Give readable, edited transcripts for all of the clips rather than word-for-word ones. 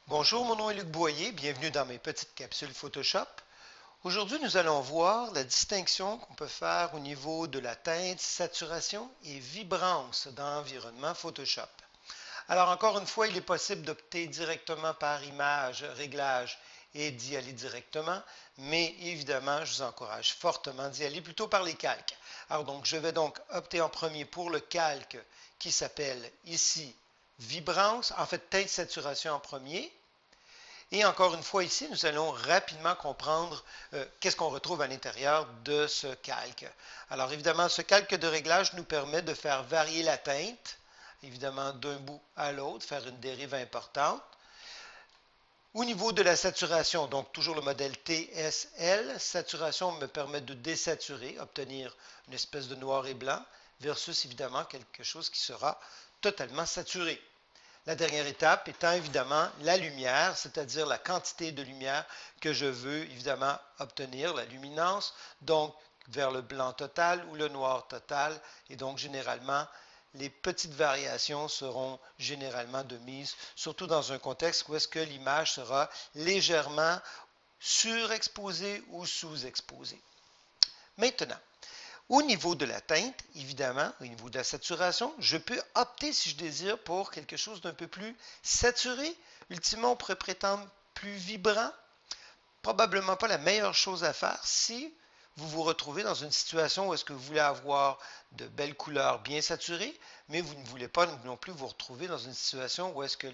Bonjour, mon nom est Luc Boyer, bienvenue dans mes petites capsules Photoshop. Aujourd'hui, nous allons voir la distinction qu'on peut faire au niveau de la teinte, saturation et vibrance dans l'environnement Photoshop. Alors encore une fois, il est possible d'opter directement par image, réglage et d'y aller directement, mais évidemment, je vous encourage fortement d'y aller plutôt par les calques. Alors donc, je vais donc opter en premier pour le calque qui s'appelle ici vibrance, en fait teinte saturation en premier. Et encore une fois ici, nous allons rapidement comprendre qu'est-ce qu'on retrouve à l'intérieur de ce calque. Alors évidemment, ce calque de réglage nous permet de faire varier la teinte, évidemment d'un bout à l'autre, faire une dérive importante. Au niveau de la saturation, donc toujours le modèle TSL, saturation me permet de désaturer, obtenir une espèce de noir et blanc, versus évidemment quelque chose qui sera totalement saturé. La dernière étape étant évidemment la lumière, c'est-à-dire la quantité de lumière que je veux évidemment obtenir, la luminance, donc vers le blanc total ou le noir total. Et donc généralement, les petites variations seront généralement de mise, surtout dans un contexte où est-ce que l'image sera légèrement surexposée ou sous-exposée. Maintenant, au niveau de la teinte, évidemment, au niveau de la saturation, je peux opter, si je désire, pour quelque chose d'un peu plus saturé. Ultimement, on pourrait prétendre plus vibrant. Probablement pas la meilleure chose à faire si vous vous retrouvez dans une situation où est-ce que vous voulez avoir de belles couleurs bien saturées, mais vous ne voulez pas non plus vous retrouver dans une situation où est-ce que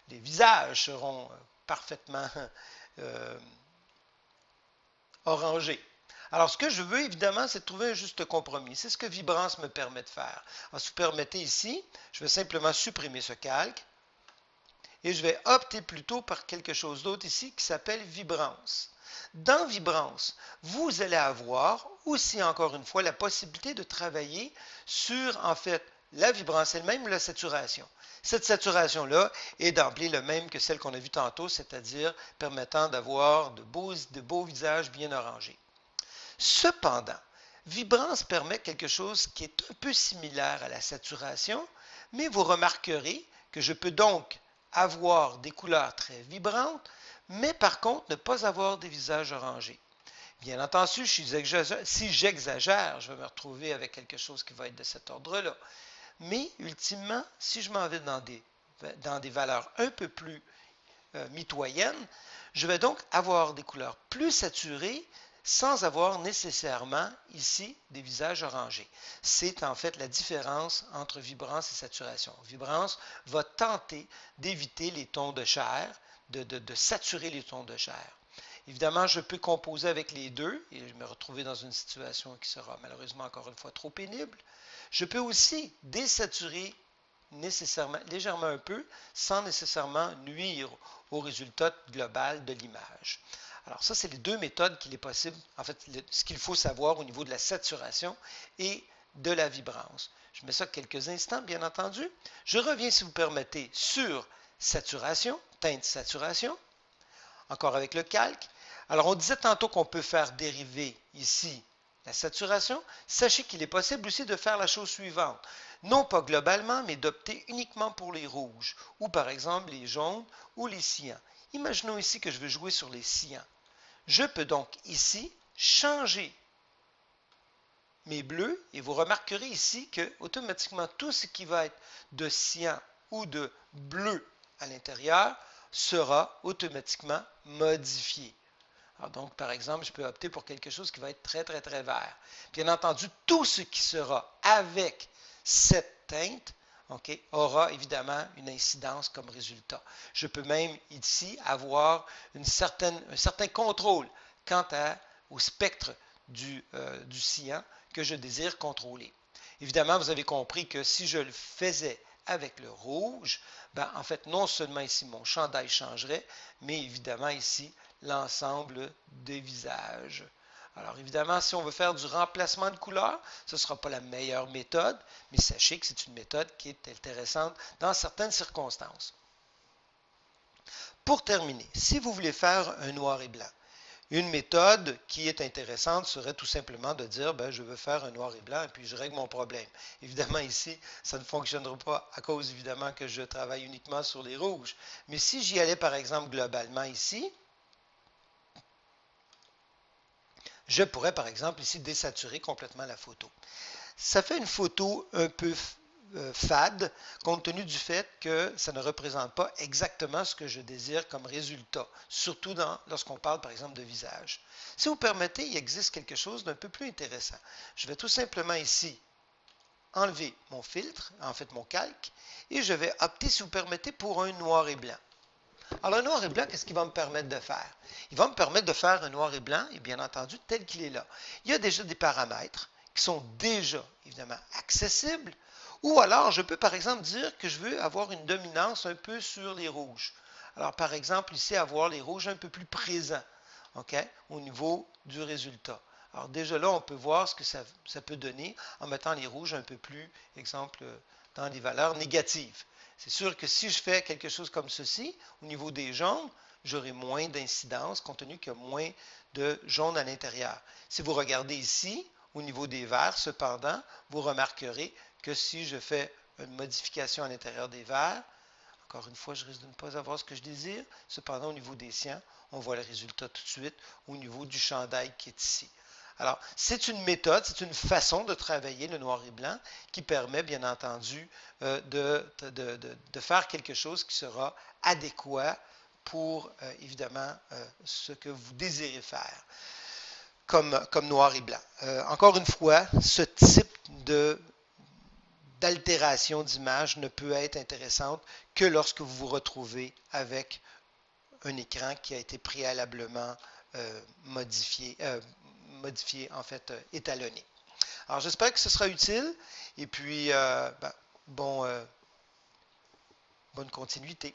les visages seront parfaitement orangés. Alors, ce que je veux, évidemment, c'est de trouver un juste compromis. C'est ce que Vibrance me permet de faire. Alors, si vous permettez ici, je vais simplement supprimer ce calque et je vais opter plutôt par quelque chose d'autre ici qui s'appelle Vibrance. Dans Vibrance, vous allez avoir aussi, encore une fois, la possibilité de travailler sur, en fait, la vibrance elle-même ou la saturation. Cette saturation-là est d'emblée le même que celle qu'on a vue tantôt, c'est-à-dire permettant d'avoir de beaux visages bien orangés. Cependant, Vibrance permet quelque chose qui est un peu similaire à la saturation, mais vous remarquerez que je peux donc avoir des couleurs très vibrantes, mais par contre ne pas avoir des visages orangés. Bien entendu, si j'exagère, je vais me retrouver avec quelque chose qui va être de cet ordre-là. Mais ultimement, si je m'en vais dans des valeurs un peu plus mitoyennes, je vais donc avoir des couleurs plus saturées sans avoir nécessairement ici des visages orangés. C'est en fait la différence entre vibrance et saturation. Vibrance va tenter d'éviter les tons de chair, de saturer les tons de chair. Évidemment, je peux composer avec les deux et me retrouver dans une situation qui sera malheureusement encore une fois trop pénible. Je peux aussi désaturer nécessairement, légèrement un peu, sans nécessairement nuire au résultat global de l'image. Alors ça, c'est les deux méthodes qu'il est possible, en fait, ce qu'il faut savoir au niveau de la saturation et de la vibrance. Je mets ça quelques instants, bien entendu. Je reviens, si vous permettez, sur saturation, teinte saturation, encore avec le calque. Alors, on disait tantôt qu'on peut faire dériver ici la saturation. Sachez qu'il est possible aussi de faire la chose suivante. Non pas globalement, mais d'opter uniquement pour les rouges, ou par exemple les jaunes ou les cyans. Imaginons ici que je veux jouer sur les cyans. Je peux donc ici changer mes bleus et vous remarquerez ici que automatiquement tout ce qui va être de cyan ou de bleu à l'intérieur sera automatiquement modifié. Alors donc, par exemple, je peux opter pour quelque chose qui va être très, très, très vert. Bien entendu, tout ce qui sera avec cette teinte aura évidemment une incidence comme résultat. Je peux même ici avoir un certain contrôle quant au spectre du cyan que je désire contrôler. Évidemment, vous avez compris que si je le faisais avec le rouge, ben, en fait, non seulement ici mon chandail changerait, mais évidemment ici, l'ensemble des visages. Alors évidemment, si on veut faire du remplacement de couleurs, ce ne sera pas la meilleure méthode, mais sachez que c'est une méthode qui est intéressante dans certaines circonstances. Pour terminer, si vous voulez faire un noir et blanc, Une méthode qui est intéressante serait tout simplement de dire, ben, je veux faire un noir et blanc et puis je règle mon problème. Évidemment, ici, ça ne fonctionnera pas à cause, évidemment, que je travaille uniquement sur les rouges. Mais si j'y allais, par exemple, globalement ici, je pourrais, par exemple, ici, désaturer complètement la photo. Ça fait une photo un peu fade, compte tenu du fait que ça ne représente pas exactement ce que je désire comme résultat, surtout lorsqu'on parle par exemple de visage. Si vous permettez, il existe quelque chose d'un peu plus intéressant. Je vais tout simplement ici enlever mon filtre, en fait mon calque, et je vais opter, si vous permettez, pour un noir et blanc. Alors, le noir et blanc, qu'est-ce qu'il va me permettre de faire? Il va me permettre de faire un noir et blanc, et bien entendu, tel qu'il est là. Il y a déjà des paramètres qui sont déjà, évidemment, accessibles, ou alors, je peux, par exemple, dire que je veux avoir une dominance un peu sur les rouges. Alors, par exemple, ici, avoir les rouges un peu plus présents, OK, au niveau du résultat. Alors, déjà là, on peut voir ce que ça peut donner en mettant les rouges un peu plus, exemple, dans les valeurs négatives. C'est sûr que si je fais quelque chose comme ceci, au niveau des jaunes, j'aurai moins d'incidence compte tenu qu'il y a moins de jaune à l'intérieur. Si vous regardez ici, au niveau des verts, cependant, vous remarquerez que si je fais une modification à l'intérieur des verts, encore une fois, je risque de ne pas avoir ce que je désire. Cependant, au niveau des cyans, on voit le résultat tout de suite au niveau du chandail qui est ici. Alors, c'est une méthode, c'est une façon de travailler le noir et blanc qui permet, bien entendu, de faire quelque chose qui sera adéquat pour, évidemment, ce que vous désirez faire comme noir et blanc. Encore une fois, ce type d'altération d'image ne peut être intéressante que lorsque vous vous retrouvez avec un écran qui a été préalablement modifié, en fait, étalonné. Alors, j'espère que ce sera utile et puis, bonne continuité.